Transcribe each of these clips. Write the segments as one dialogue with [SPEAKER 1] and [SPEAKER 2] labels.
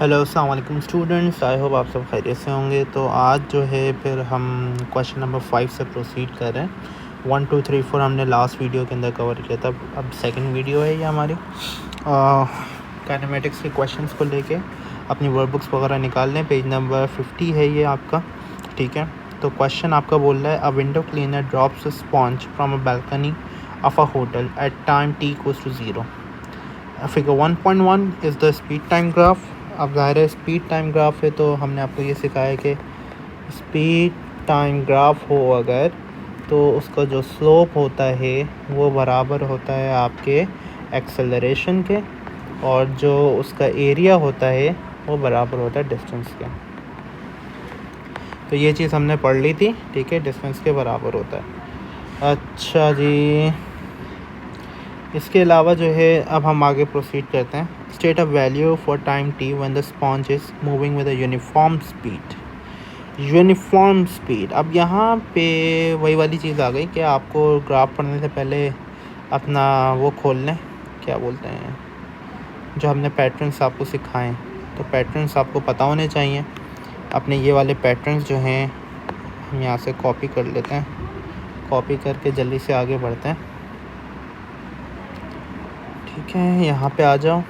[SPEAKER 1] Hello अस्सलाम वालेकुम students, I hope आप सब खैरियत से होंगे। तो आज जो है फिर हम क्वेश्चन नंबर 5 से प्रोसीड कर रहे हैं। 1 2 3 4 हमने लास्ट वीडियो के अंदर कवर किया था। अब सेकंड वीडियो है ये हमारी काइनेमेटिक्स के क्वेश्चंस को लेके। अपनी वर्कबुक्स वगैरह निकाल लें। पेज नंबर 50 है ये आपका, ठीक है। तो क्वेश्चन आपका बोल रहा है अ window cleaner drops a sponge from a balcony of a hotel eight time t equals to 0। Figure 1.1 is the speed time graph. अब ज़ाहिर है स्पीड टाइम ग्राफ है, तो हमने आपको ये सिखाया है कि स्पीड टाइम ग्राफ हो अगर, तो उसका जो स्लोप होता है वो बराबर होता है आपके एक्सेलरेशन के, और जो उसका एरिया होता है वो बराबर होता है डिस्टेंस के। तो ये चीज़ हमने पढ़ ली थी, ठीक है, डिस्टेंस के बराबर होता है। अच्छा जी, इसके अलावा जो है अब हम आगे प्रोसीड करते हैं। State a value for time t when the sponge is moving with a uniform speed. Uniform speed, अब यहाँ पे वही वाली चीज़ आ गई कि आपको ग्राफ पढ़ने से पहले अपना वो खोल लें, क्या बोलते हैं, जो हमने पैटर्न्स आपको सिखाएं, तो पैटर्न्स आपको पता होने चाहिए। अपने ये वाले पैटर्न्स जो हैं हम यहाँ से कॉपी कर लेते हैं। कॉपी करके जल्दी से आगे बढ़ते हैं, ठीक है। यहाँ पे आ जाओ,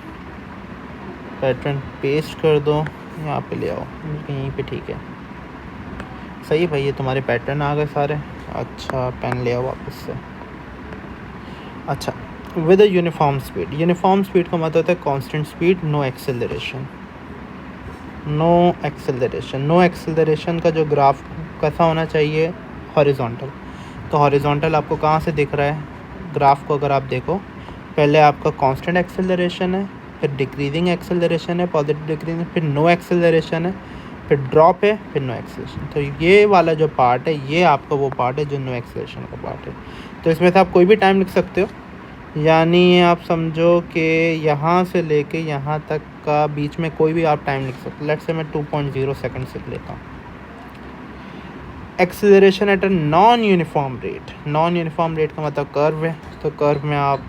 [SPEAKER 1] पैटर्न पेस्ट कर दो, यहाँ पे ले आओ, यहीं पे, ठीक है, सही है भाई। ये तुम्हारे पैटर्न आ गए सारे। अच्छा, पेन ले आओ वापस से। अच्छा, with a uniform speed. Uniform speed का मतलब होता है constant speed, no acceleration. No acceleration, no acceleration का जो ग्राफ कैसा होना चाहिए, हॉरिजॉन्टल। तो हॉरिजॉन्टल आपको कहाँ से दिख रहा है ग्राफ को? अगर आप देखो, पहले आपका कांस्टेंट एक्सेलरेशन है, फिर डिक्रीजिंग एक्सेलरेशन है, पॉजिटिव डिक्रीजिंग, फिर नो एक्सेलरेशन है, फिर ड्रॉप है, फिर नो एक्सेलरेशन। तो ये वाला जो पार्ट है ये आपका वो पार्ट है जो नो एक्सेलरेशन का पार्ट है। तो इसमें से आप कोई भी टाइम लिख सकते हो, यानी आप समझो कि यहाँ से लेके यहाँ तक का बीच में कोई भी आप टाइम लिख सकते हो। लेट्स से मैं 2.0 सेकेंड लिख लेता हूँ। Acceleration at a non uniform rate. Non uniform rate का मतलब कर्व है, तो कर्व में आप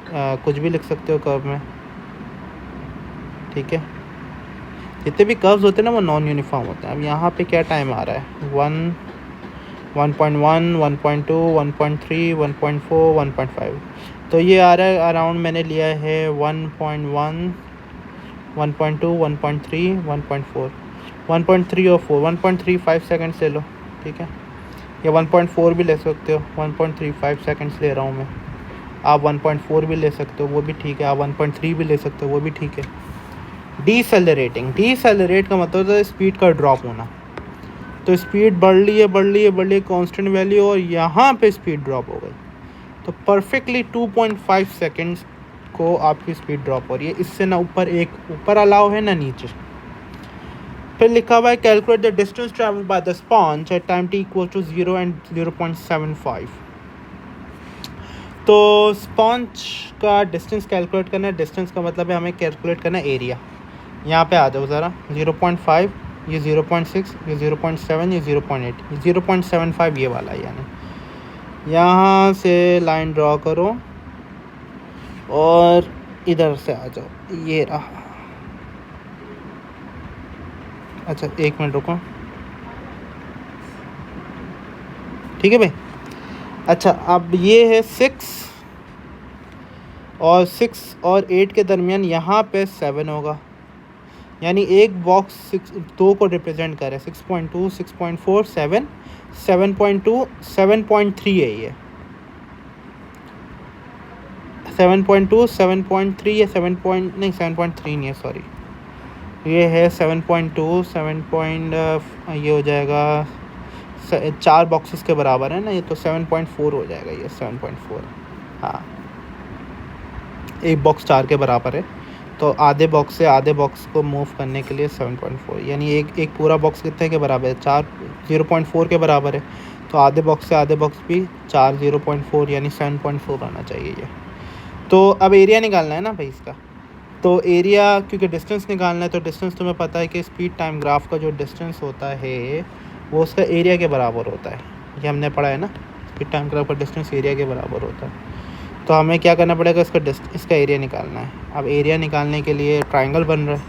[SPEAKER 1] कुछ भी लिख सकते हो कर्व में, ठीक है। जितने भी कर्व्स होते हैं ना वो नॉन यूनिफॉर्म होते हैं। अब यहाँ पे क्या टाइम आ रहा है, 1.1 1.2 1.3 1.4 1.5। तो ये आ रहा है अराउंड, मैंने लिया है 1.1 1.2 1.3 1.4 1.3 और 4 1.35 सेकेंड्स ले लो, ठीक है, या 1.4 भी ले सकते हो। 1.35 सेकेंड्स ले रहा हूँ मैं, आप 1.4 भी ले सकते हो, वो भी ठीक है। आप 1.3 भी ले सकते हो, वो भी ठीक है। डीसेलरेटिंग, डीसेलरेट का मतलब है स्पीड का ड्रॉप होना। तो स्पीड बढ़ रही है, बढ़ रही है, बढ़ रही है, कांस्टेंट वैल्यू, और यहाँ पे स्पीड ड्रॉप हो गई। तो परफेक्टली 2.5 सेकेंड्स को आपकी स्पीड ड्रॉप हो रही है। इससे ना ऊपर अलाउ है ना नीचे। फिर लिखा हुआ है calculate the distance travel by the sponge at time t equal to 0 and 0.75। तो स्पॉन्ज का डिस्टेंस कैलकुलेट करना है। डिस्टेंस का मतलब है हमें कैलकुलेट करना है एरिया। यहाँ पे आ जाओ ज़रा, 0.5, ये 0.6, ये 0.7, ये 0.8, ये 0.75 ये वाला, यानी यहाँ से लाइन ड्रॉ करो और इधर से आ जाओ, ये रहा। अच्छा, 1 मिनट रुको, ठीक है भाई। अच्छा, अब ये है 6 और 8 के दरमियान यहाँ पे 7 होगा, यानी एक बॉक्स 2 को रिप्रेजेंट करे। 6.2 6.4 7 7.2 7.3 है ये, 7.2 7.3 या 7.3 नहीं है, सॉरी, ये है 7.2 ये हो जाएगा 4 बॉक्सेस के बराबर है ना ये, तो 7.4 हो जाएगा ये, 7.4। हाँ, एक बॉक्स 4 के बराबर है, तो आधे बॉक्स से आधे बॉक्स को मूव करने के लिए 7.4, यानी एक पूरा बॉक्स कितने के बराबर है, 4 0.4 के बराबर है। तो आधे बॉक्स से आधे बॉक्स भी 4 0.4 यानी 7.4 आना चाहिए ये। तो अब एरिया निकालना है ना भाई इसका। तो एरिया, क्योंकि डिस्टेंस निकालना है, तो डिस्टेंस तुम्हें पता है कि स्पीड टाइम ग्राफ का जो डिस्टेंस होता है वो उसका एरिया के बराबर होता है। ये हमने पढ़ा है ना, स्पीड टाइम ग्राफ का डिस्टेंस एरिया के बराबर होता है। तो हमें क्या करना पड़ेगा, इसका एरिया निकालना है। अब एरिया निकालने के लिए ट्राइंगल बन रहा है,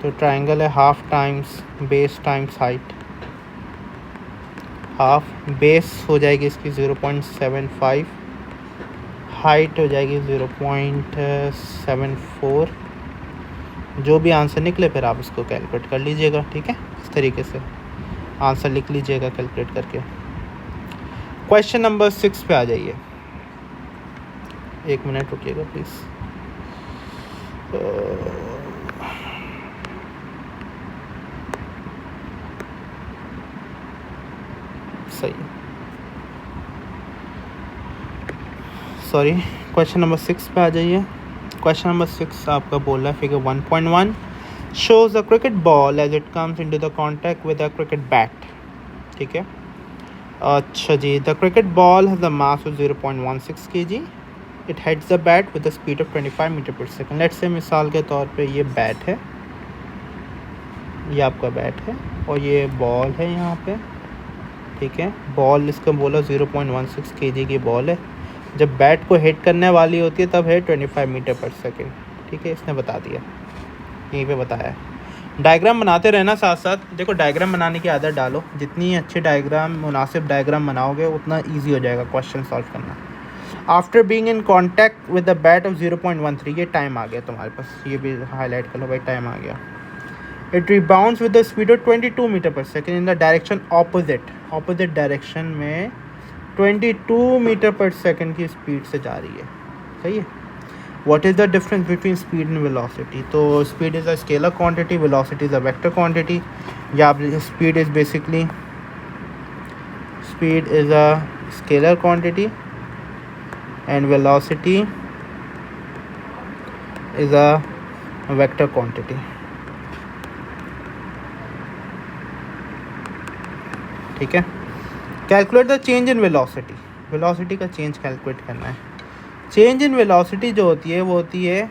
[SPEAKER 1] तो ट्राइंगल है half times base times height, half base हो जाएगी इसकी 0.75, हाइट हो जाएगी 0.74। जो भी आंसर निकले फिर आप इसको कैलकुलेट कर लीजिएगा, ठीक है। इस तरीके से आंसर लिख लीजिएगा कैलकुलेट करके। क्वेश्चन नंबर 6 पे आ जाइए। 1 मिनट रुकिएगा प्लीज़। सही, सॉरी, क्वेश्चन नंबर 6 पे आ जाइए। क्वेश्चन नंबर 6 आपका बोल रहा है figure 1.1 shows a cricket ball as it comes into the contact with a cricket bat, ठीक है। अच्छा जी, the cricket ball has the mass of 0.16 kg, it heads the bat with the speed of 25 metre per second. Let's say मिसाल के तौर पे ये bat है, ये आपका बैट है और ये बॉल है यहाँ पे, ठीक है। बॉल इसका बोला 0.16 kg की बॉल है, जब बैट को हिट करने वाली होती है तब है 25 मीटर पर सेकेंड, ठीक है। इसने बता दिया, यहीं पे बताया है। डायग्राम बनाते रहना साथ साथ। देखो डायग्राम बनाने की आदत डालो, जितनी अच्छी डायग्राम मुनासिब डायग्राम बनाओगे उतना ईजी हो जाएगा क्वेश्चन सॉल्व करना। After being in contact with the bat of 0.13, ये टाइम आ गया तुम्हारे पास, ये भी हाईलाइट कर लो भाई, टाइम आ गया। It rebounds with the speed of 22 metre per second in the direction opposite direction में 22 मीटर पर सेकेंड की स्पीड से जा रही है, सही है। What is the difference between speed and velocity? तो speed is a scalar quantity, velocity is a vector quantity. या speed is basically a scalar quantity and velocity is a vector quantity. ठीक है। Calculate the change in velocity. Velocity का change calculate करना है। Change in velocity जो होती है वो होती है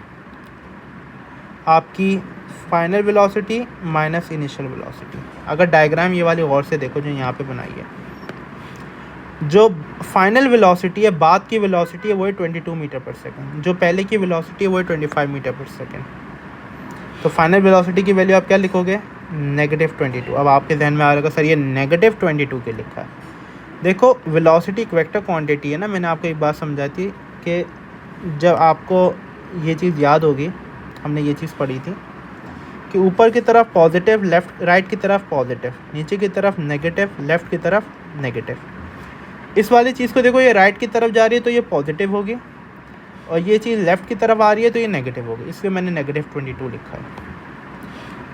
[SPEAKER 1] आपकी final velocity minus initial velocity. अगर डायग्राम ये वाली गौर से देखो जो यहाँ पे बनाई है, जो फाइनल वेलोसिटी है, बाद की वेलोसिटी है वो है 22 मीटर पर सेकंड, जो पहले की वेलोसिटी है वो है 25 मीटर पर सेकंड। तो फाइनल वेलोसिटी की वैल्यू आप क्या लिखोगे? -22। अब आपके जहन में आ रहेगा सर ये -22 के लिखा है। देखो वेलोसिटी एक वेक्टर क्वांटिटी है ना, मैंने आपको एक बात समझाई थी कि जब आपको ये चीज़ याद होगी, हमने ये चीज़ पढ़ी थी कि ऊपर की तरफ पॉजिटिव, लेफ़्ट राइट की तरफ पॉजिटिव, नीचे की तरफ नेगेटिव, लेफ़्ट की तरफ नेगेटिव। इस वाली चीज़ को देखो, ये राइट की तरफ जा रही है तो ये पॉजिटिव होगी और ये चीज़ लेफ़्ट की तरफ आ रही है तो ये नेगेटिव होगी, इसलिए मैंने -22 लिखा है।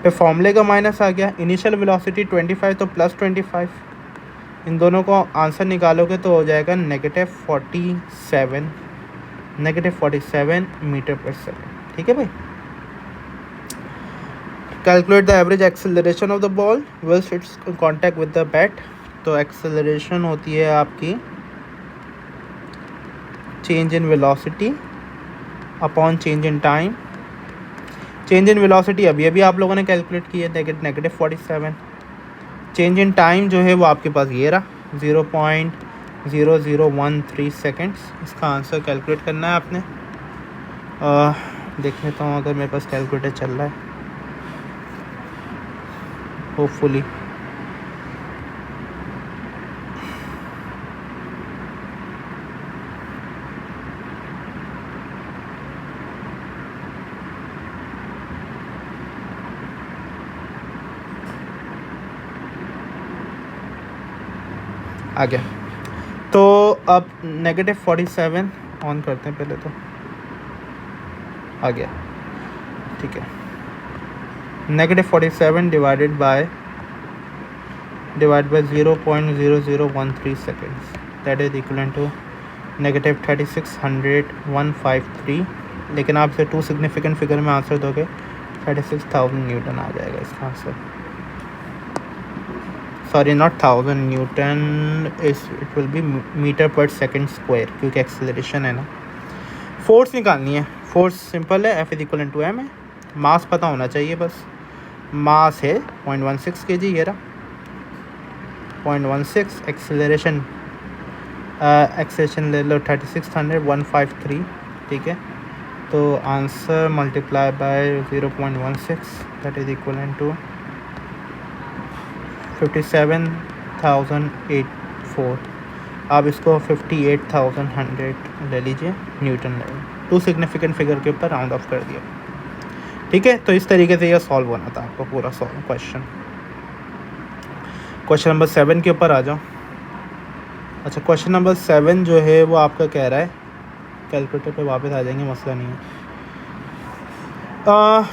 [SPEAKER 1] फिर फॉर्मूले का माइनस आ गया, इनिशियल वेलोसिटी 25 तो +25, इन दोनों को आंसर निकालोगे तो हो जाएगा -47 मीटर पर सेकेंड, ठीक है भाई। Calculate the average acceleration of the ball while its contact with the bat. तो एक्सेलरेशन होती है आपकी change in velocity upon change in time. Change in velocity अभी अभी आप लोगों ने कैलकुलेट की है, -47। चेंज इन टाइम जो है वो आपके पास ये रहा 0.0013 सेकेंड्स। इसका आंसर कैलकुलेट करना है आपने। देख लेता हूँ अगर मेरे पास कैलकुलेटर चल रहा है, होपफुली। आ गया। तो अब -47 ऑन करते हैं पहले, तो आ गया, ठीक है। -47 divided by 0.0013 seconds, that is equal to -3600,153। लेकिन आप इसे 2 सिग्निफिकेंट फिगर में आंसर दोगे 36,000 न्यूटन आ जाएगा इसका answer. Sorry, not 1000 newton, it will be metre per second square, क्योंकि एक्सेलरेशन है ना। फोर्स निकालनी है, फोर्स सिंपल है, F = m है। मास पता होना चाहिए बस, मास है 0.16 kg, ये रहा 0.16। एक्सेलरेशन ले लो 3600,153, ठीक है। तो answer multiply by 0.16 that is equal to 57,084। आप इसको 58,100 ले लीजिए newton level. Two significant figure के ऊपर राउंड ऑफ कर दिया। ठीक है, तो इस तरीके से यह सॉल्व होना था आपका पूरा सॉल्व क्वेश्चन। क्वेश्चन नंबर 7 के ऊपर आ जाओ। अच्छा, क्वेश्चन नंबर 7 जो है वो आपका कह रहा है, कैलकुलेटर पे वापस आ जाएंगे, मसला नहीं है।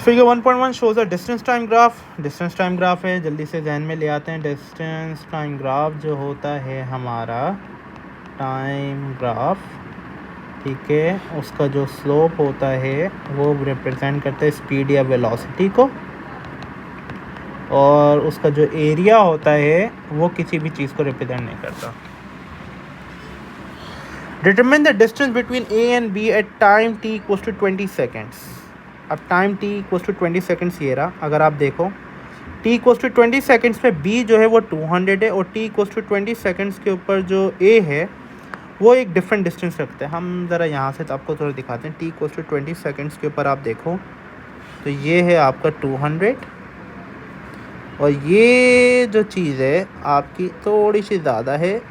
[SPEAKER 1] Figure 1.1 shows a distance time graph. Distance time graph है, जल्दी से जहन में ले आते हैं। डिस्टेंस टाइम ग्राफ जो होता है हमारा टाइम ग्राफ, ठीक है, उसका जो स्लोप होता है वो रिप्रेजेंट करता है स्पीड या वेलोसिटी को, और उसका जो एरिया होता है वो किसी भी चीज़ को रिप्रेजेंट नहीं करता। Determine the distance between A and B at time t equals to 20 seconds. अब time t equals to 20 seconds ये रहा। अगर आप देखो t इक्वल्स टू 20 सेकेंड्स पे b जो है वो 200 है, और t इक्वल्स टू 20 सेकेंड्स के ऊपर जो a है वो एक डिफरेंट डिस्टेंस रखते हैं। हम ज़रा यहाँ से तो आपको थोड़ा दिखाते हैं। t इक्वल्स टू 20 सेकेंड्स के ऊपर आप देखो तो ये है आपका 200, और ये जो चीज़ है आपकी थोड़ी सी ज़्यादा है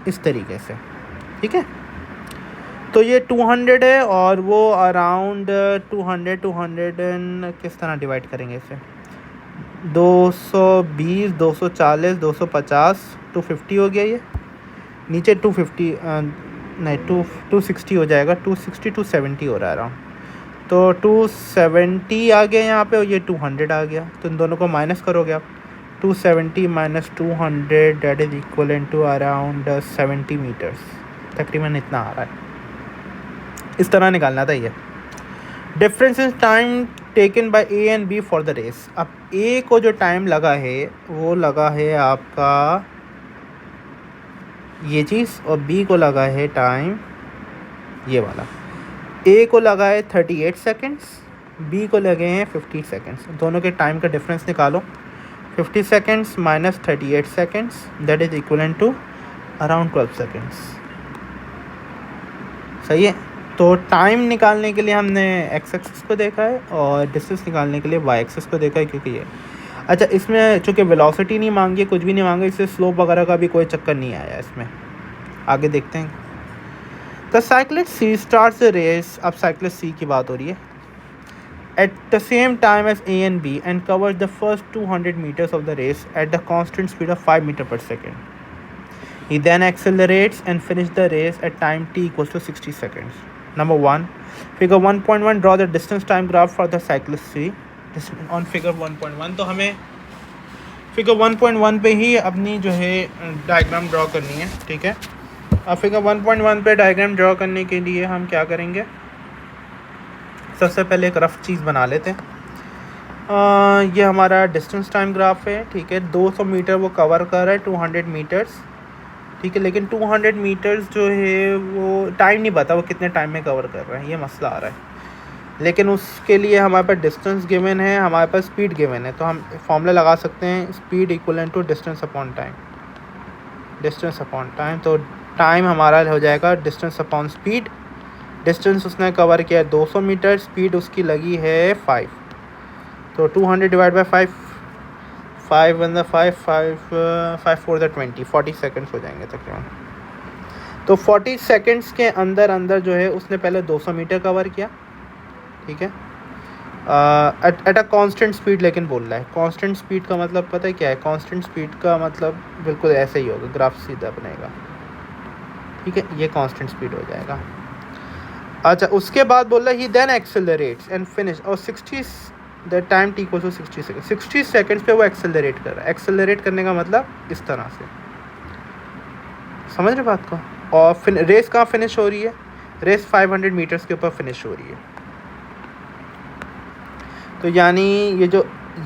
[SPEAKER 1] इस तरीके से, ठीक है। तो ये 200 है, और वो अराउंड 200 किस तरह डिवाइड करेंगे इसे, 220, 240, 250, 250 हो गया। ये नीचे 250 नहीं 260 हो जाएगा। 260 270 हो रहा है अराउंड। तो 270 आ गया यहाँ पे, और ये 200 आ गया। तो इन दोनों को माइनस करोगे आप, 270 minus 200 that is equal to around 70 metres, तकरीबन इतना आ रहा है। इस तरह निकालना था ये। Difference in time taken by A and B for the race. अब ए को जो टाइम लगा है वो लगा है आपका ये चीज़, और बी को लगा है टाइम ये वाला। ए को लगा है 38 सेकेंड्स, बी को लगे हैं 50 सेकेंड्स। दोनों के टाइम का डिफरेंस निकालो। 50 seconds minus 38 seconds that is equal to around 12 seconds. सही है। तो टाइम निकालने के लिए हमने एक्स एक्सिस को देखा है, और डिस्टेंस निकालने के लिए वाई एक्सिस को देखा है, क्योंकि ये अच्छा इसमें चूँकि वेलोसिटी नहीं मांगी, कुछ भी नहीं मांगा, इससे स्लोप वगैरह का भी कोई चक्कर नहीं आया इसमें। आगे देखते हैं। The cyclist C starts the race. अब साइक्लिस्ट सी की बात हो रही है। At the same time as A and B and covers the first 200 metres of the race at the constant speed of 5 metre per second. He then accelerates and finishes the race at time t equals to 60 seconds. Number 1. Figure 1.1 draw the distance time graph for the cyclist C. On figure 1.1 तो हमें figure 1.1 पे ही अपनी जो है diagram draw करनी है, ठीक है। अब figure 1.1 पे डायग्राम ड्रॉ करने के लिए हम क्या करेंगे, सबसे पहले एक रफ चीज़ बना लेते हैं। ये हमारा डिस्टेंस टाइम ग्राफ है, ठीक है। 200 मीटर वो कवर कर रहा है, 200 मीटर्स, ठीक है। लेकिन 200 मीटर्स जो है वो टाइम नहीं पता वो कितने टाइम में कवर कर रहा है, ये मसला आ रहा है। लेकिन उसके लिए हमारे पास डिस्टेंस गिवन है, हमारे पास स्पीड गिवन है, तो हम फॉर्मूला लगा सकते हैं speed equal to distance upon time. Distance upon time, तो टाइम हमारा हो जाएगा डिस्टेंस अपॉन स्पीड। डिस्टेंस उसने कवर किया है 200 मीटर, स्पीड उसकी लगी है 5, तो 200 divide by 5, 5 one the 5, 5 4 the 20, 40 seconds हो जाएंगे तकरीबन। तो 40 सेकेंड्स के अंदर अंदर जो है उसने पहले 200 मीटर कवर किया, ठीक है, एट अ कांस्टेंट स्पीड। लेकिन बोल रहा है कांस्टेंट स्पीड का मतलब पता है क्या है? कांस्टेंट स्पीड का मतलब बिल्कुल ऐसे ही होगा, ग्राफ सीधा बनेगा, ठीक है, ये कांस्टेंट स्पीड हो जाएगा। अच्छा, उसके बाद बोल रहा है he then accelerates and finish, और 60 the time T equals to 60 second. 60 seconds पे वो एक्सेलरेट कर रहा है। एक्सेलरेट करने का मतलब इस तरह से, समझ रहे बात को। और रेस कहाँ फिनिश हो रही है? रेस 500 मीटर्स के ऊपर फिनिश हो रही है। तो यानी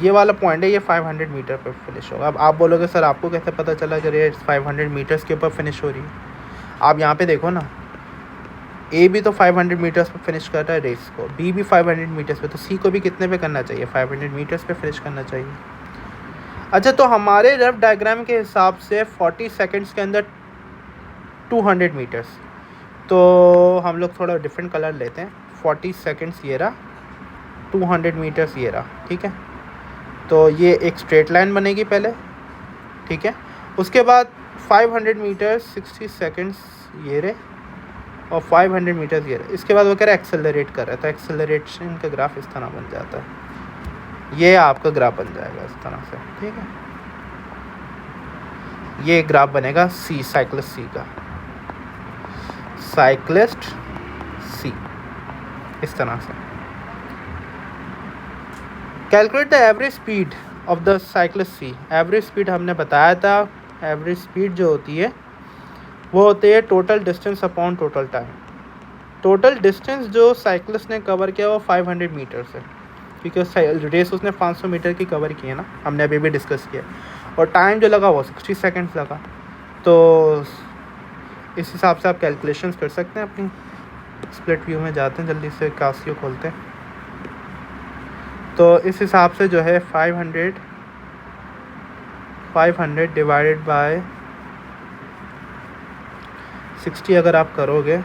[SPEAKER 1] ये वाला पॉइंट है, ये 500 मीटर पर फिनिश होगा। अब आप बोलोगे सर आपको कैसे पता चला कि रेस 500 मीटर्स के ऊपर फिनिश हो रही है? आप यहाँ पे देखो ना, ए भी तो 500 मीटर्स पे फिनिश कर रहा है रेस को, बी भी 500 मीटर्स पे, तो सी को भी कितने पे करना चाहिए? 500 मीटर्स पे फिनिश करना चाहिए। अच्छा, तो हमारे रफ डायग्राम के हिसाब से 40 सेकंड्स के अंदर 200 मीटर्स, तो हम लोग थोड़ा डिफरेंट कलर लेते हैं। 40 सेकेंड्स ये रहा, 200 मीटर्स ये रहा, ठीक है। तो ये एक स्ट्रेट लाइन बनेगी पहले, ठीक है। उसके बाद 500 मीटर्स 60 सेकेंड्स ये रहे और 500 मीटर्स ये रहे। इसके बाद वो कह रहा है एक्सेलरेट कर रहा है, तो एक्सेलरेशन का ग्राफ इस तरह बन जाता है, ये आपका ग्राफ बन जाएगा इस तरह से, ठीक है। ये ग्राफ बनेगा सी, साइक्लिस्ट सी का, साइक्लिस्ट सी, इस तरह से। Calculate the average speed of the cyclist C. Average speed हमने बताया था, एवरेज स्पीड जो होती है वो होती है total distance upon total time. Total distance जो साइक्लिस्ट ने कवर किया वो 500 मीटर्स है, क्योंकि रेस उसने 500 मीटर की कवर की है ना, हमने अभी भी डिस्कस किया। और टाइम जो लगा वो 60 सेकेंड्स लगा। तो इस हिसाब से आप कैलकुलेशंस कर सकते हैं। अपनी स्प्लिट व्यू में जाते हैं, जल्दी से कास्टियो खोलते हैं। तो इस हिसाब से जो है 500 डिवाइडेड बाय 60 अगर आप करोगे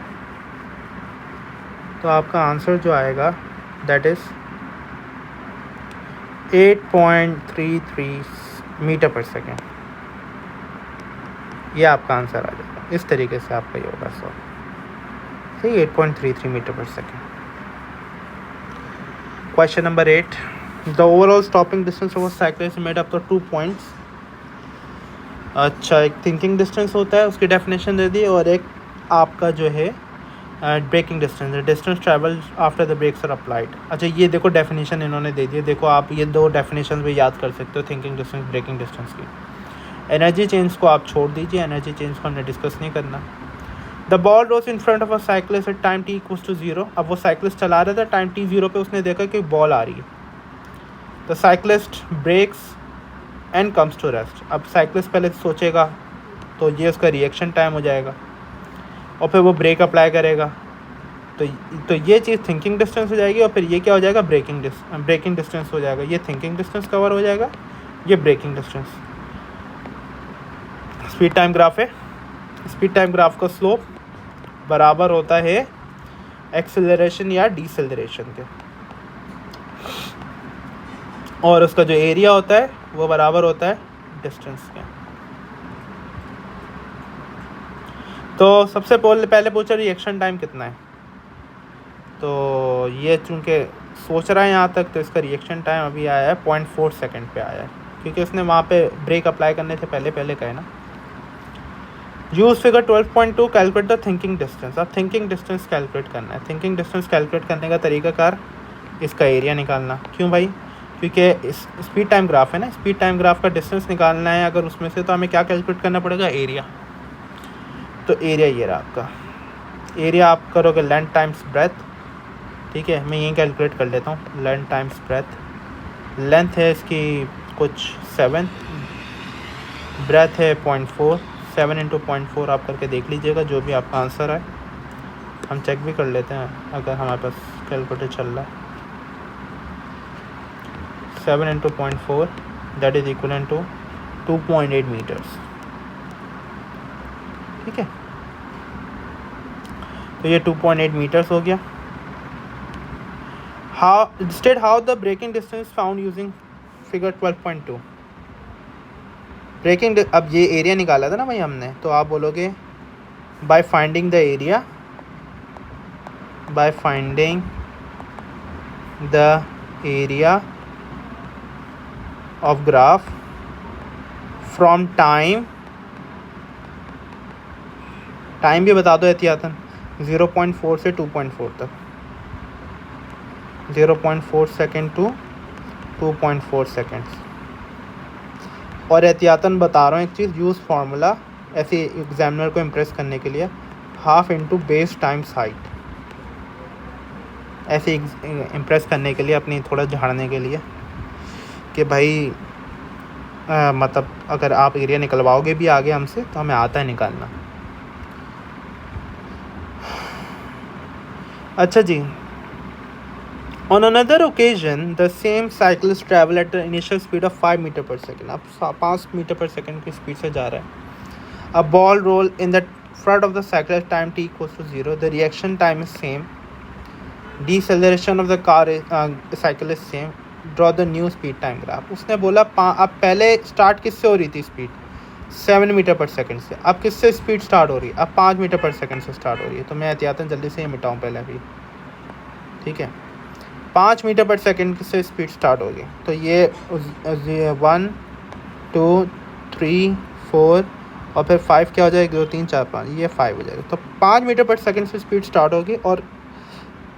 [SPEAKER 1] तो आपका आंसर जो आएगा that is 8.33 metre per second. ये आपका आंसर आ जाएगा। इस तरीके से आपका ये होगा सॉल्व, ठीक, 8.33 metre per second. Question number 8, the overall stopping distance of cycle made up तो 2 पॉइंट्स। अच्छा, एक थिंकिंग डिस्टेंस होता है, उसकी डेफिनेशन दे दी, और एक आपका जो है braking distance, distance travel after the brakes are applied. अच्छा, ये देखो डेफिनेशन इन्होंने दे दी है। देखो आप ये दो डेफिनेशन भी याद कर सकते हो, थिंकिंग डिस्टेंस, ब्रेकिंग डिस्टेंस की। एनर्जी चेंज को आप छोड़ दीजिए, एनर्जी चेंज को हमने डिस्कस नहीं करना। The ball rolls in front of a cyclist at time T equals to 0। अब वो साइक्लिस्ट चला रहा था, टाइम t 0 पे उसने देखा कि बॉल आ रही है। The cyclist brakes and comes to rest. अब साइक्लिस्ट पहले सोचेगा तो ये उसका रिएक्शन टाइम हो जाएगा, और फिर वो ब्रेक अप्लाई करेगा, तो ये चीज़ थिंकिंग डिस्टेंस हो जाएगी, और फिर ये क्या हो जाएगा, ब्रेकिंग डिस्टेंस हो जाएगा। ये थिंकिंग डिस्टेंस कवर हो जाएगा, ये braking distance. Speed time graph है, स्पीड टाइम ग्राफ का स्लोप बराबर होता है एक्सेलरेशन या डिसेलरेशन के, और उसका जो एरिया होता है वो बराबर होता है डिस्टेंस के। तो सबसे पहले पूछा रिएक्शन टाइम कितना है, तो ये चूँकि सोच रहा है यहाँ तक, तो इसका रिएक्शन टाइम अभी आया है 0.4 सेकेंड पे आया है, क्योंकि उसने वहाँ पे ब्रेक अप्लाई करने से पहले का है ना। Use figure 12.2 calculate the thinking distance. अब थिंकिंग डिस्टेंस कैलकुलेट करना है। थिंकिंग डिस्टेंस कैलकुलेट करने का तरीकाकार, इसका एरिया निकालना। क्यों भाई, क्योंकि इस स्पीड टाइम ग्राफ है ना, स्पीड टाइम ग्राफ का डिस्टेंस निकालना है अगर उसमें से, तो हमें क्या कैलकुलेट करना पड़ेगा, एरिया। तो एरिया ये रहा आपका, एरिया आप करोगे लेंथ टाइम्स ब्रेथ, ठीक है। मैं यही कैलकुलेट कर लेता हूँ, लेंथ टाइम्स ब्रेथ। लेंथ है इसकी कुछ 7, ब्रेथ है 0.4, 7 × 0.4 आप करके देख लीजिएगा, जो भी आपका आंसर है। हम चेक भी कर लेते हैं अगर हमारे पास कैलकुलेटर चल रहा है। 7 × 0.4 that is equal to 2.8 metres, ठीक है। तो ये 2.8 मीटर्स हो गया। State how the braking distance found using figure 12.2। Breaking, अब ये एरिया निकाला था ना भाई हमने, तो आप बोलोगे by finding the area, by finding the area of graph from time भी बता दो एहतियातन, 0.4 से 2.4 तक, 0.4 सेकेंड टू 2.4 सेकेंड्स। और एहतियातन बता रहा हूँ एक चीज़, यूज़ फार्मूला ऐसे एग्जामिनर को इम्प्रेस करने के लिए, 1/2 × बेस टाइम्स हाइट, ऐसे इम्प्रेस करने के लिए, अपनी थोड़ा झाड़ने के लिए कि भाई मतलब अगर आप एरिया निकलवाओगे भी आगे हमसे, तो हमें आता है निकालना। अच्छा जी, on another occasion the same cyclist travel at the initial speed of 5 metre per second. अब 5 मीटर पर सेकेंड की स्पीड से जा रहा है। अब ball roll in the front of the cyclist time t equals to 0, the reaction time is same, deceleration of the car cycle is same, draw the new speed time graph. उसने बोला अब पहले start किससे हो रही थी speed, 7 metre पर second से, अब किससे स्पीड स्टार्ट हो रही है, अब 5 मीटर पर सेकंड से स्टार्ट हो रही है। तो मैं एहतियातन जल्दी से ये मिटाऊँ पहले अभी, ठीक है। 5 मीटर पर सेकंड से स्पीड स्टार्ट होगी, तो ये 1 2 3 4 और फिर 5 क्या हो जाएगा, 2 3 4 5, ये 5 हो जाएगा। तो 5 मीटर पर सेकंड से स्पीड स्टार्ट होगी और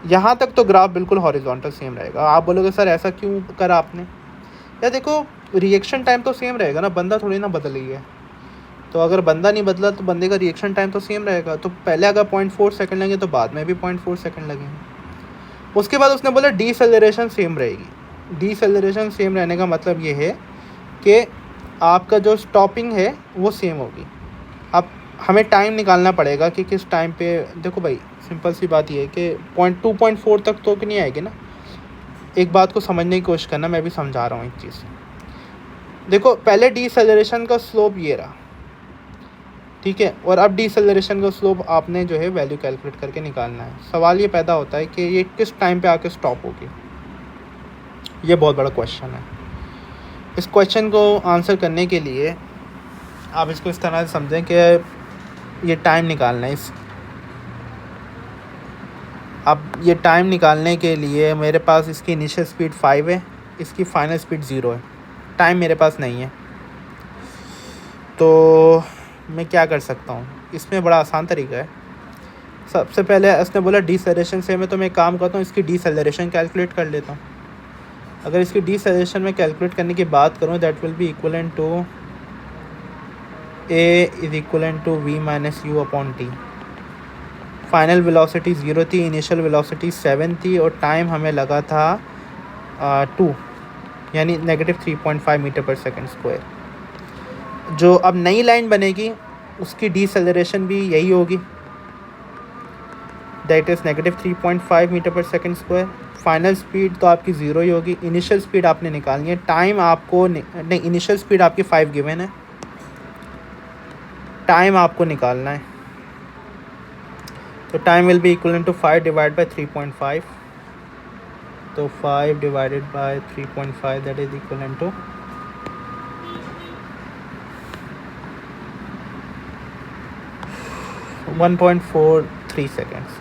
[SPEAKER 1] यहाँ तक तो ग्राफ बिल्कुल हॉरिजॉन्टल सेम रहेगा। आप बोलोगे सर ऐसा क्यों करा आपने, या देखो रिएक्शन टाइम तो सेम रहेगा ना, बंदा थोड़ी ना बदल गया है। तो अगर बंदा नहीं बदला तो बंदे का रिएक्शन टाइम तो सेम रहेगा। तो पहले अगर 0.4 सेकंड लगेंगे तो बाद में भी 0.4 सेकंड लगेंगे। उसके बाद उसने बोला डीसेलरेशन सेम रहेगी। डीसेलरेशन सेम रहने का मतलब ये है कि आपका जो स्टॉपिंग है वो सेम होगी। अब हमें टाइम निकालना पड़ेगा कि किस टाइम पे, देखो भाई सिंपल सी बात ये है कि 2.4 तक तो नहीं आएगी ना। एक बात को समझने की कोशिश करना, मैं भी समझा रहा हूँ एक चीज़। देखो पहले डीसेलरेशन का स्लोप ये रहा, ठीक है, और अब डीसेलरेशन का स्लोप आपने जो है वैल्यू कैलकुलेट करके निकालना है। सवाल ये पैदा होता है कि ये किस टाइम पे आके स्टॉप होगी, ये बहुत बड़ा क्वेश्चन है। इस क्वेश्चन को आंसर करने के लिए आप इसको इस तरह से समझें कि ये टाइम निकालना है। अब ये टाइम निकालने के लिए मेरे पास इसकी इनिशियल स्पीड 5 है, इसकी फाइनल स्पीड 0 है, टाइम मेरे पास नहीं है। तो मैं क्या कर सकता हूँ, इसमें बड़ा आसान तरीका है। सबसे पहले उसने बोला डीसेलरेशन से, मैं तो मैं काम करता हूँ इसकी डीसेलरेशन कैलकुलेट कर लेता हूँ। अगर इसकी डीसेलरेशन में कैलकुलेट करने की बात करूँ, that will be equivalent to A is equivalent to V minus U upon T. Final velocity 0 थी, इनिशियल वेलोसिटी 7 थी और टाइम हमें लगा था 2 यानी -3.5 मीटर पर सेकंड स्क्वायर। जो अब नई लाइन बनेगी उसकी डीसेलरेशन भी यही होगी, दैट इज़ -3.5 मीटर पर सेकंड स्क्वायर। फाइनल स्पीड तो आपकी 0 ही होगी। इनिशियल स्पीड आपने निकालनी है, टाइम आपको नहीं, इनिशियल स्पीड आपकी 5 गिवन है, टाइम आपको निकालना है। तो time will be equivalent to 5 divide by 3.5। तो 5 divided by 3.5 that is equivalent to 1.43 seconds.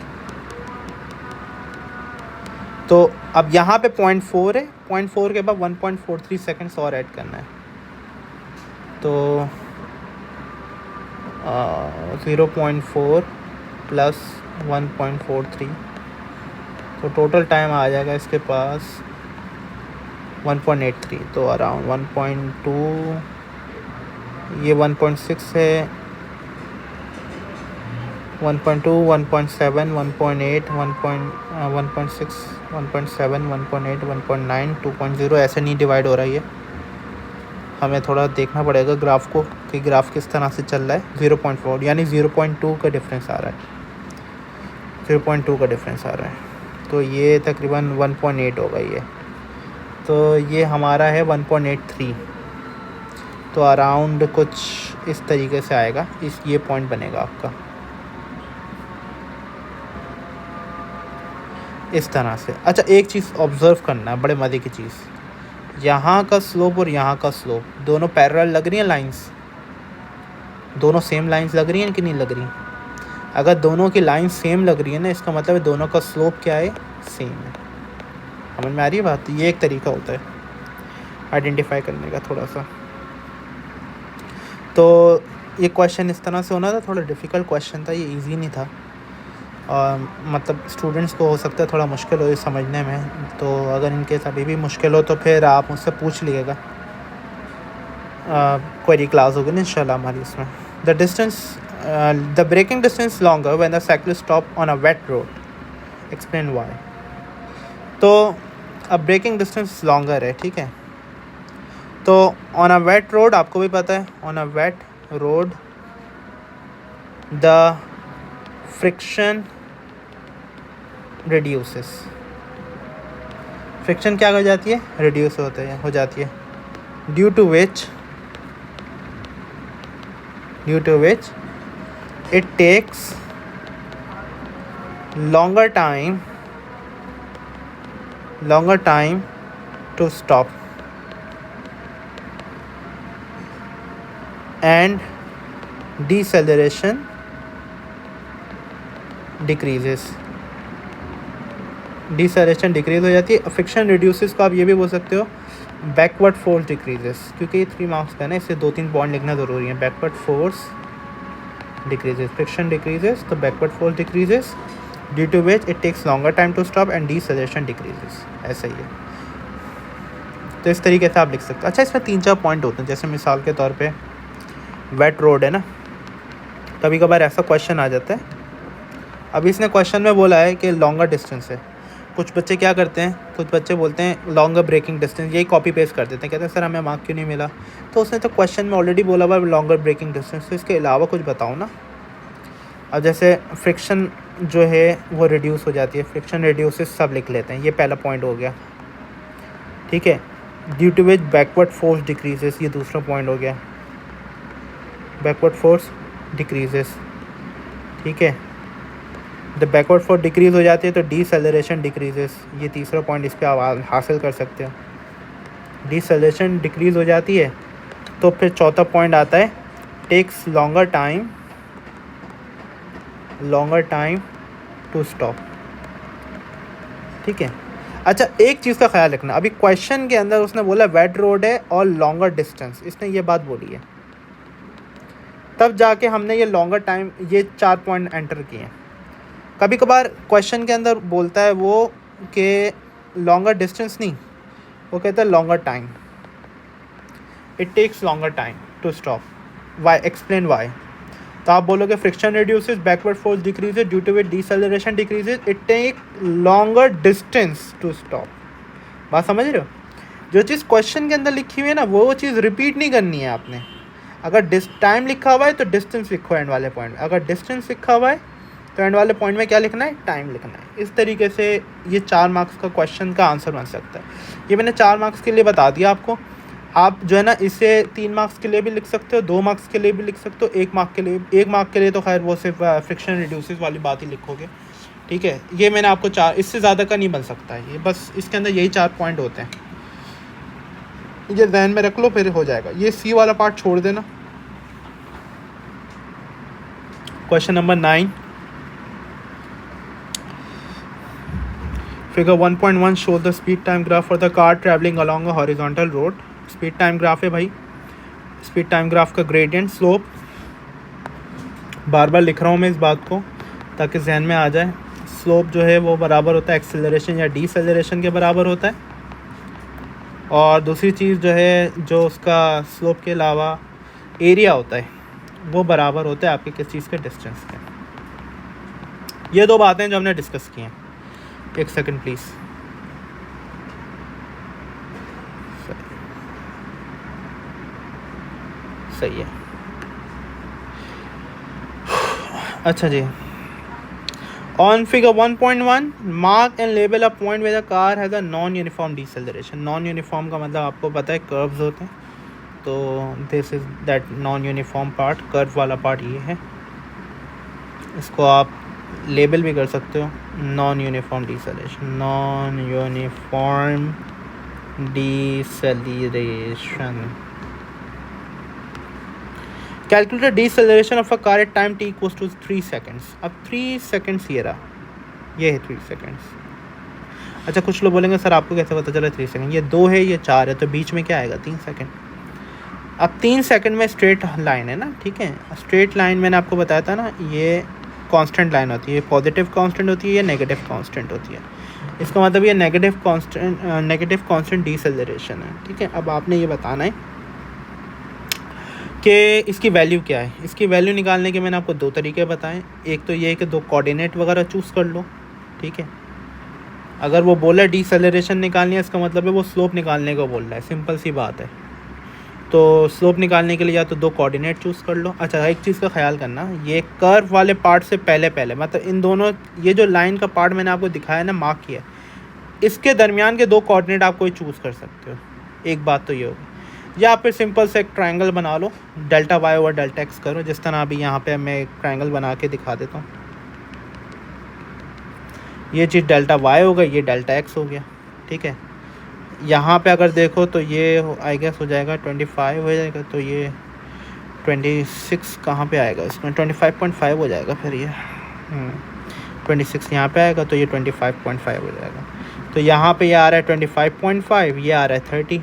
[SPEAKER 1] तो अब यहाँ पे 0.4 है, 0.4 के बाद 1.43 सेकेंड्स और ऐड करना है। तो 0.4 प्लस 1.43, तो टोटल टाइम आ जाएगा इसके पास 1.83। तो अराउंड 1.2, ये 1.6 है, 1.2, 1.7, 1.8, 1.6, 1.7, 1.8, 1.9, 2.0 ऐसे नहीं डिवाइड हो रहा है। हमें थोड़ा देखना पड़ेगा ग्राफ को कि ग्राफ किस तरह से चल रहा है। 0.4 यानी 0.2 का डिफरेंस आ रहा है, 0.2 का डिफरेंस आ रहा है। तो ये तकरीबन 1.8 होगा ये। तो ये हमारा है 1.83। तो अराउंड कुछ इस तरीके से आएगा, ये पॉइंट बनेगा आपका इस तरह से। अच्छा एक चीज़ ऑब्ज़र्व करना है, बड़े मज़े की चीज़, यहाँ का स्लोप और यहाँ का स्लोप दोनों पैरेलल लग रही हैं लाइंस, दोनों सेम लाइंस लग रही हैं कि नहीं लग रही। अगर दोनों की लाइन सेम लग रही है ना, इसका मतलब है दोनों का स्लोप क्या है, सेम है। समझ में आ रही है बात। ये एक तरीका होता है आइडेंटिफाई करने का थोड़ा सा। तो ये क्वेश्चन इस तरह से होना था, थोड़ा डिफ़िकल्ट क्वेश्चन था, ये इजी नहीं था। और मतलब स्टूडेंट्स को हो सकता है थोड़ा मुश्किल हो ये समझने में। तो अगर इनके अभी भी मुश्किल हो तो फिर आप मुझसे पूछ लीजिएगा, क्वेरी क्लास होगी ना इंशाल्लाह हमारी इसमें। The distance, the braking distance longer when the cycle stop on a wet road, explain why. तो अब ब्रेकिंग डिस्टेंस लॉन्गर है, ठीक है। तो ऑन अ वेट रोड आपको भी पता है, on a wet road the friction reduces. Friction क्या हो जाती है, रिड्यूस हो जाती है, due to which it takes longer time longer time to stop and deceleration decreases. Deceleration decrease हो जाती है. फ्रिक्शन रिड्यूसेस को आप ये भी बोल सकते हो बैकवर्ड फोर्स डिक्रीजेस, क्योंकि ये 3 मार्क्स का है ना, इससे 2-3 पॉइंट लिखना ज़रूरी है. Backward force decreases, friction decreases तो backward force decreases due to which it takes longer time to stop and deceleration decreases. ऐसा ही है. तो इस तरीके से आप लिख सकते हो. अच्छा, इसमें 3-4 पॉइंट होते हैं. जैसे मिसाल के तौर पे वेट रोड है ना, कभी कभार ऐसा क्वेश्चन आ जाता है. अभी इसने क्वेश्चन में बोला है कि लॉन्गर डिस्टेंस है. कुछ बच्चे क्या करते हैं, कुछ बच्चे बोलते हैं लॉन्गर ब्रेकिंग डिस्टेंस, यही कॉपी पेस्ट कर देते हैं. कहते हैं सर हमें मार्क क्यों नहीं मिला. तो उसने तो क्वेश्चन में ऑलरेडी बोला हुआ लॉन्गर ब्रेकिंग डिस्टेंस, तो इसके अलावा कुछ बताओ ना. अब जैसे फ्रिक्शन जो है वो रिड्यूस हो जाती है, फ्रिक्शन रिड्यूसेस सब लिख लेते हैं. ये पहला पॉइंट हो गया, ठीक है. Due to which backward force decreases, ये दूसरा पॉइंट हो गया. बैकवर्ड फोर्स डिक्रीजेस, ठीक है. द बैकवर्ड फोर्स डिक्रीज़ हो जाती है तो डीसेलरेशन डिक्रीजेस, ये तीसरा पॉइंट इस पर आप हासिल कर सकते हो. डीसेलरेशन डिक्रीज़ हो जाती है तो फिर चौथा पॉइंट आता है takes longer time to stop, ठीक है. अच्छा, एक चीज़ का ख्याल रखना, अभी क्वेश्चन के अंदर उसने बोला वेट रोड है और लॉन्गर डिस्टेंस, इसने ये बात बोली है, तब जाके हमने ये लॉन्गर टाइम, ये 4 पॉइंट एंटर किए हैं. कभी कभार क्वेश्चन के अंदर बोलता है वो कि लॉन्गर डिस्टेंस नहीं, वो कहता है longer time, it takes longer time to stop. Why, explain why. तो आप बोलोगे friction reduces, backward force decreases due to which deceleration decreases, it take longer distance to stop. बात समझ रहे हो. जो चीज़ क्वेश्चन के अंदर लिखी हुई है ना, वो चीज़ रिपीट नहीं करनी है आपने. अगर टाइम लिखा हुआ है तो डिस्टेंस लिखो एंड वाले पॉइंट में, अगर डिस्टेंस लिखा हुआ है तो एंड वाले पॉइंट में क्या लिखना है, टाइम लिखना है. इस तरीके से ये 4 मार्क्स का क्वेश्चन का आंसर बन सकता है. ये मैंने 4 मार्क्स के लिए बता दिया आपको. आप जो है ना इसे 3 मार्क्स के लिए भी लिख सकते हो, 2 मार्क्स के लिए भी लिख सकते हो, 1 मार्क के लिए तो खैर वो सिर्फ फ्रिक्शन रिड्यूसेस वाली बात ही लिखोगे, ठीक है. ये मैंने आपको 4, इससे ज़्यादा का नहीं बन सकता है. ये बस इसके अंदर यही 4 पॉइंट होते हैं, ये ध्यान में रख लो, फिर हो जाएगा. ये सी वाला पार्ट छोड़ देना. Question number 9, Figure 1.1 show the speed time graph for the car traveling along a horizontal road. Speed time graph है भाई. स्पीड टाइम ग्राफ का ग्रेडियंट, स्लोप, बार बार लिख रहा हूँ मैं इस बात को ताकि जहन में आ जाए. स्लोप जो है वो बराबर होता है एक्सेलरेशन या डीसेलरेशन के बराबर होता है. और दूसरी चीज़ जो है, जो उसका स्लोप के अलावा एरिया होता है वो बराबर होता है आपके किस चीज़ के, डिस्टेंस के. ये 2 बातें जो हमने डिस्कस की हैं. एक सेकंड प्लीज़. सही है. अच्छा जी, on figure 1.1 mark and label a point where the car has a non uniform deceleration. Non uniform का मतलब आपको पता है कर्व्स होते हैं, तो this is that non uniform part. Curve वाला पार्ट ये है, इसको आप लेबल भी कर सकते हो non uniform deceleration. Non uniform deceleration. Calculate deceleration of a car at time T equals to 3 seconds. अब 3 सेकेंड्स ये रहा, ये है 3 सेकेंड्स. अच्छा, कुछ लोग बोलेंगे सर आपको कैसे पता चला 3 सेकेंड, ये 2 है ये 4 है, तो बीच में क्या आएगा, 3 सेकेंड. अब 3 सेकेंड में स्ट्रेट लाइन है ना, ठीक है. स्ट्रेट लाइन मैंने आपको बताया था ना, ये कांस्टेंट लाइन होती है, पॉजिटिव कांस्टेंट होती है या नेगेटिव कांस्टेंट होती है. इसका मतलब ये नेगेटिव कांस्टेंट डिसेलरेशन है, ठीक है. अब आपने ये बताना है कि इसकी वैल्यू क्या है. इसकी वैल्यू निकालने के मैंने आपको 2 तरीके बताएं. एक तो ये है कि 2 कोऑर्डिनेट वगैरह चूज़ कर लो, ठीक है. अगर वो बोला डिसेलरेशन निकालनी है, इसका मतलब है वो स्लोप निकालने को बोल रहा है, सिंपल सी बात है. तो स्लोप निकालने के लिए या तो 2 कोऑर्डिनेट चूज़ कर लो. अच्छा, एक चीज़ का ख्याल करना, ये कर्व वाले पार्ट से पहले मतलब इन दोनों, ये जो लाइन का पार्ट मैंने आपको दिखाया ना, मार्क किया, इसके दरमियान के 2 कोऑर्डिनेट आप कोई चूज़ कर सकते हो. एक बात तो ये होगी. या फिर सिंपल से एक ट्रायंगल बना लो, delta Y over delta X करो, जिस तरह अभी यहाँ पे मैं एक ट्रायंगल बना के दिखा देता हूँ. ये चीज़ डेल्टा वाई हो गई, ये डेल्टा एक्स हो गया, ठीक है। यहाँ पे अगर देखो तो ये आई गेस हो जाएगा 25 हो जाएगा, तो ये 26 कहाँ पे आएगा इसमें, 25.5 हो जाएगा फिर ये 26 यहाँ पे आएगा, तो ये 25.5 हो जाएगा। तो यहाँ पे ये आ रहा है 25.5, ये आ रहा है 30,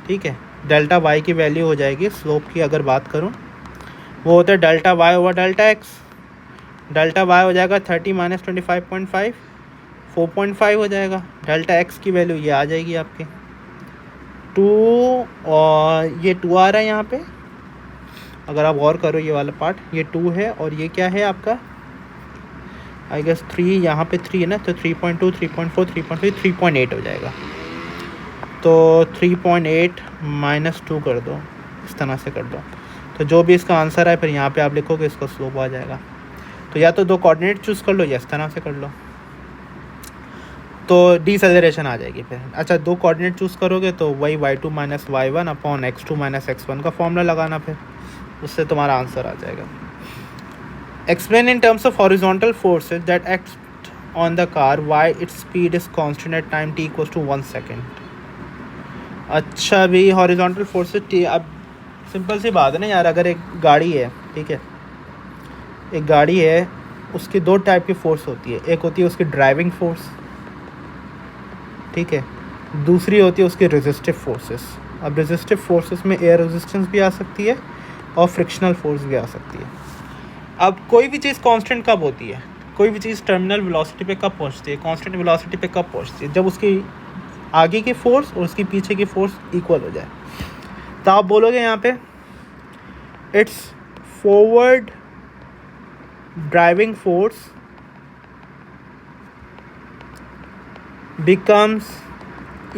[SPEAKER 1] ठीक है। डेल्टा वाई की वैल्यू हो जाएगी स्लोप की, अगर बात करूँ वो होता है delta Y over delta X. Delta Y हो जाएगा 30 माइनस 25.5, 4.5 हो जाएगा। डेल्टा एक्स की वैल्यू ये आ जाएगी आपकी 2, और ये 2 आ रहा है यहाँ पे, अगर आप गौर करो ये वाला पार्ट, ये 2 है, और ये क्या है आपका आई गेस 3, यहाँ पे 3 है ना, तो 3.2, 3.4, 3.3, 3.8 हो जाएगा। तो 3.8 माइनस 2 कर दो, इस तरह से कर दो, तो जो भी इसका आंसर है फिर यहाँ पे आप लिखोगे, इसका स्लोप आ जाएगा। तो या तो 2 कोऑर्डिनेट चूज़ कर लो या इस तरह से कर लो, तो डिसेलरेशन आ जाएगी फिर। अच्छा 2 कोऑर्डिनेट चूज़ करोगे तो वही y2 minus y1 upon x2 minus x1 का फॉर्मूला लगाना, फिर उससे तुम्हारा आंसर आ जाएगा। Explain in terms of horizontal forces that act on the car why its speed is constant at time t equals to 1 second. अच्छा भी horizontal forces, अब सिंपल सी बात है ना यार, अगर एक गाड़ी है, ठीक है, एक गाड़ी है, उसकी 2 टाइप की फोर्स होती है। एक होती है उसकी ड्राइविंग फोर्स, ठीक है, दूसरी होती है उसकी रेजिस्टिव फोर्सेस। अब रेजिस्टिव फोर्सेस में एयर रेजिस्टेंस भी आ सकती है और फ्रिक्शनल फोर्स भी आ सकती है। अब कोई भी चीज़ कांस्टेंट कब होती है, कोई भी चीज़ टर्मिनल वेलोसिटी पे कब पहुंचती है, कांस्टेंट वेलोसिटी पे कब पहुंचती है, जब उसकी आगे की फोर्स और उसकी पीछे की फोर्स इक्वल हो जाए। तो आप बोलोगे यहाँ पे it's forward driving force becomes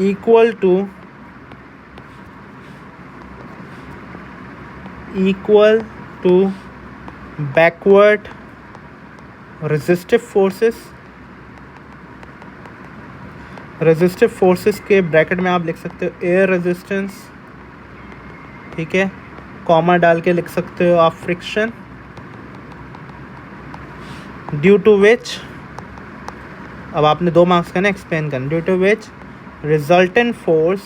[SPEAKER 1] equal to backward resistive forces। Resistive forces के ब्रैकेट में आप लिख सकते हो एयर रेजिस्टेंस, ठीक है, कॉमा डाल के लिख सकते हो आप फ्रिक्शन, ड्यू टू विच, अब आपने 2 मार्क्स का ना एक्सप्लेन करना, due to which resultant force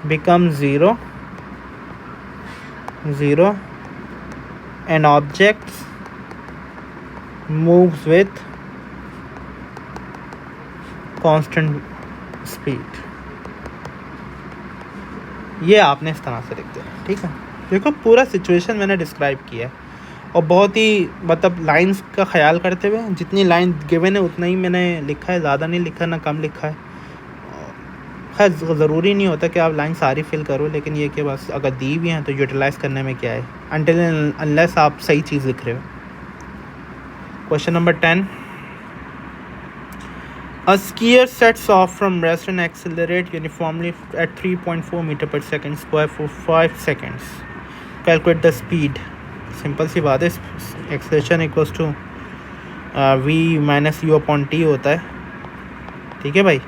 [SPEAKER 1] become zero and objects moves with constant speed. ये आपने इस तरह से लिख दिया, ठीक है। देखो पूरा सिचुएशन मैंने डिस्क्राइब किया है, और बहुत ही मतलब लाइंस का ख्याल करते हुए, जितनी लाइन गिवन है उतना ही मैंने लिखा है, ज़्यादा नहीं लिखा ना कम लिखा है। खैर ज़रूरी नहीं होता कि आप लाइन सारी फिल करो, लेकिन ये कि बस अगर दी भी हैं तो यूटिलाइज़ करने में क्या है, अनटिल अनलेस आप सही चीज़ लिख रहे हो। Question number 10, a skier sets off from rest and accelerate uniformly at 3.4 meter per second square for 5 seconds. Calculate the speed. Simple सी बात है, acceleration equals to v minus U upon T होता है, ठीक है भाई।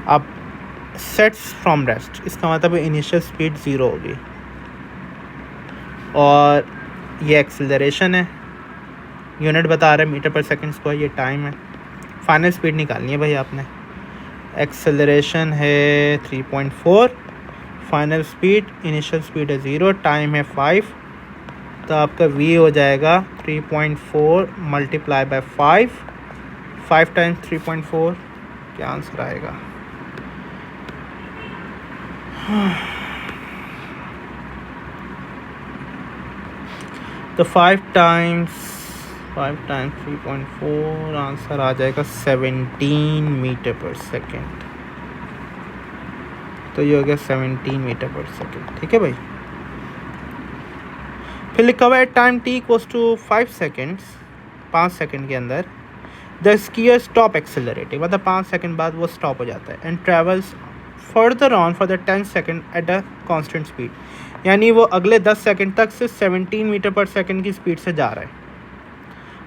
[SPEAKER 1] अब सेट्स फ्रॉम रेस्ट, इसका मतलब इनिशियल स्पीड 0 होगी, और ये एक्सेलरेशन है, यूनिट बता रहा है मीटर पर सेकंड स्क्वायर, ये टाइम है। फाइनल स्पीड निकालनी है भाई आपने, एक्सेलरेशन है 3.4, फाइनल स्पीड, इनिशियल स्पीड है 0, टाइम है 5, तो आपका v हो जाएगा 3.4 मल्टीप्लाई बाय 5 टाइम्स 3.4, क्या आंसर आएगा? तो 5 टाइम्स 3.4, आंसर आ जाएगा 17 मीटर पर सेकेंड। तो ये हो गया 17 मीटर पर सेकेंड, ठीक है भाई। फिर लिखा हुआ है time t equals to 5 seconds, 5 second के अंदर द स्कीयर स्टॉप एक्सेलरेटिंग, मतलब 5 सेकेंड बाद वो स्टॉप हो जाता है, and travels further on for the 10 second at a constant speed, यानी वो अगले 10 सेकेंड तक से 17 मीटर पर सेकेंड की स्पीड से जा रहा है।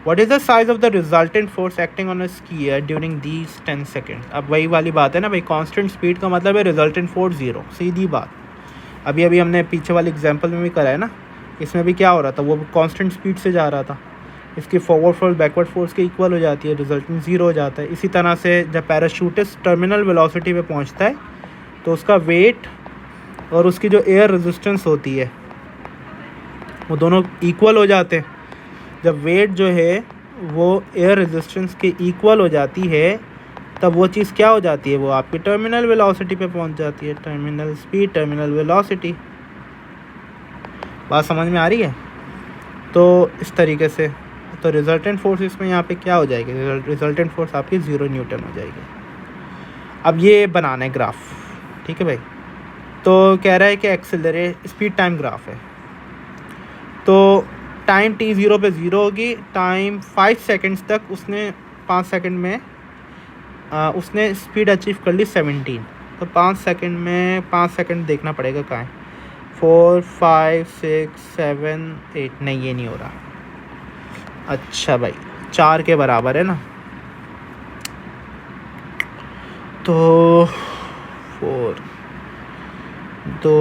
[SPEAKER 1] What is the size of the resultant force acting on a skier during these 10 seconds? अब वही वाली बात है ना भाई, कांस्टेंट स्पीड का मतलब है रिजल्टेंट फोर्स 0, सीधी बात। अभी हमने पीछे वाली एग्जांपल में भी करा है ना, इसमें भी क्या हो रहा था, वो कांस्टेंट स्पीड से जा रहा था, इसकी फॉरवर्ड फोर्स बैकवर्ड फोर्स के इक्वल हो जाती है, रिजल्टेंट 0 हो जाता है। इसी तरह से जब पैराशूटिस्ट टर्मिनल वेलोसिटी पे पहुंचता है तो उसका वेट और उसकी जो एयर रेजिस्टेंस होती है वो दोनों इक्वल हो जाते हैं। जब वेट जो है वो एयर रेजिस्टेंस के इक्वल हो जाती है तब वो चीज़ क्या हो जाती है, वो आपकी टर्मिनल वेलोसिटी पे पहुंच जाती है, टर्मिनल स्पीड, टर्मिनल वेलोसिटी। बात समझ में आ रही है? तो इस तरीके से तो रिजल्टेंट फोर्स इसमें यहाँ पे क्या हो जाएगी, रिजल्टेंट फोर्स आपकी 0 न्यूटन हो जाएगी। अब ये बनाना है ग्राफ, ठीक है भाई। तो कह रहा है कि एक्सेलरेट स्पीड टाइम ग्राफ है। तो टाइम t0 पे 0 होगी, टाइम 5 सेकंड्स तक उसने 5 सेकंड में उसने स्पीड अचीव कर ली 17। तो 5 सेकंड में 5 सेकंड देखना पड़ेगा कहाँ है, 4 5 6 7 8, नहीं ये नहीं हो रहा। अच्छा भाई 4 के बराबर है ना, तो 4 तो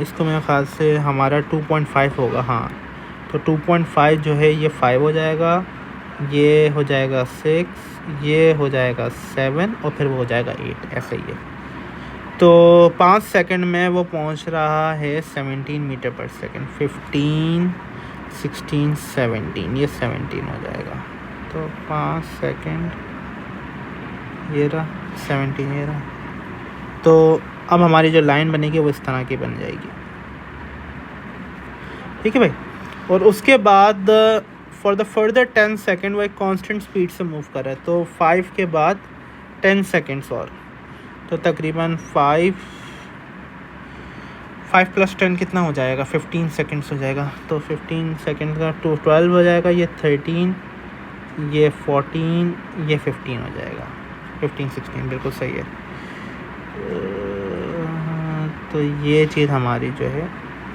[SPEAKER 1] इसको मेरे ख्याल से हमारा 2.5 होगा। हाँ तो 2.5 जो है ये 5 हो जाएगा, ये हो जाएगा 6, ये हो जाएगा 7 और फिर वो हो जाएगा 8, ऐसे ही है। तो 5 सेकंड में वो पहुंच रहा है 17 मीटर पर सेकंड। 15 16 17, ये 17 हो जाएगा। तो 5 सेकंड ये रहा, 17 ये रहा। तो अब हमारी जो लाइन बनेगी वो इस तरह की बन जाएगी, ठीक है भाई। और उसके बाद फॉर द फर्दर 10 सेकेंड वो एक कांस्टेंट स्पीड से मूव कर रहा है। तो 5 के बाद 10 सेकेंड्स और, तो तकरीबन 5 + 10 कितना हो जाएगा, 15 सेकेंड्स हो जाएगा। तो 15 सेकेंड का 12 हो जाएगा, ये 13, ये 14, ये 15 हो जाएगा। 15 16 बिल्कुल सही है। तो ये चीज़ हमारी जो है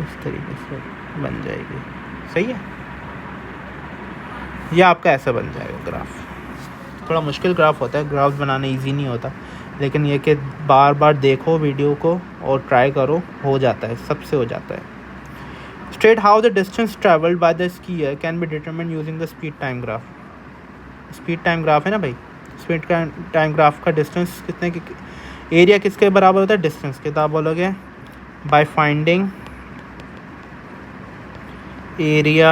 [SPEAKER 1] इस तरीके से बन जाएगी, सही है। यह आपका ऐसा बन जाएगा ग्राफ। थोड़ा मुश्किल ग्राफ होता है, ग्राफ बनाना इजी नहीं होता, लेकिन ये कि बार बार देखो वीडियो को और ट्राई करो, हो जाता है, सबसे हो जाता है। State how the distance travelled by the skier can be determined using the speed time graph. Speed time graph है ना भाई, स्पीड टाइम ग्राफ का डिस्टेंस कितने की, एरिया किसके बराबर होता है, डिस्टेंस के। तो आप बोलोगे by finding area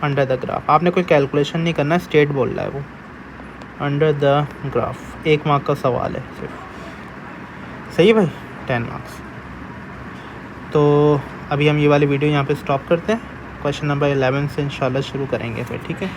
[SPEAKER 1] under the graph. आपने कोई कैलकुलेशन नहीं करना, स्टेट बोल रहा है वो, अंडर द ग्राफ। 1 मार्क का सवाल है सिर्फ, सही है भाई, 10 मार्क्स। तो अभी हम ये वाली वीडियो यहाँ पे स्टॉप करते हैं, क्वेश्चन नंबर 11 से इंशाल्लाह शुरू करेंगे फिर, ठीक है।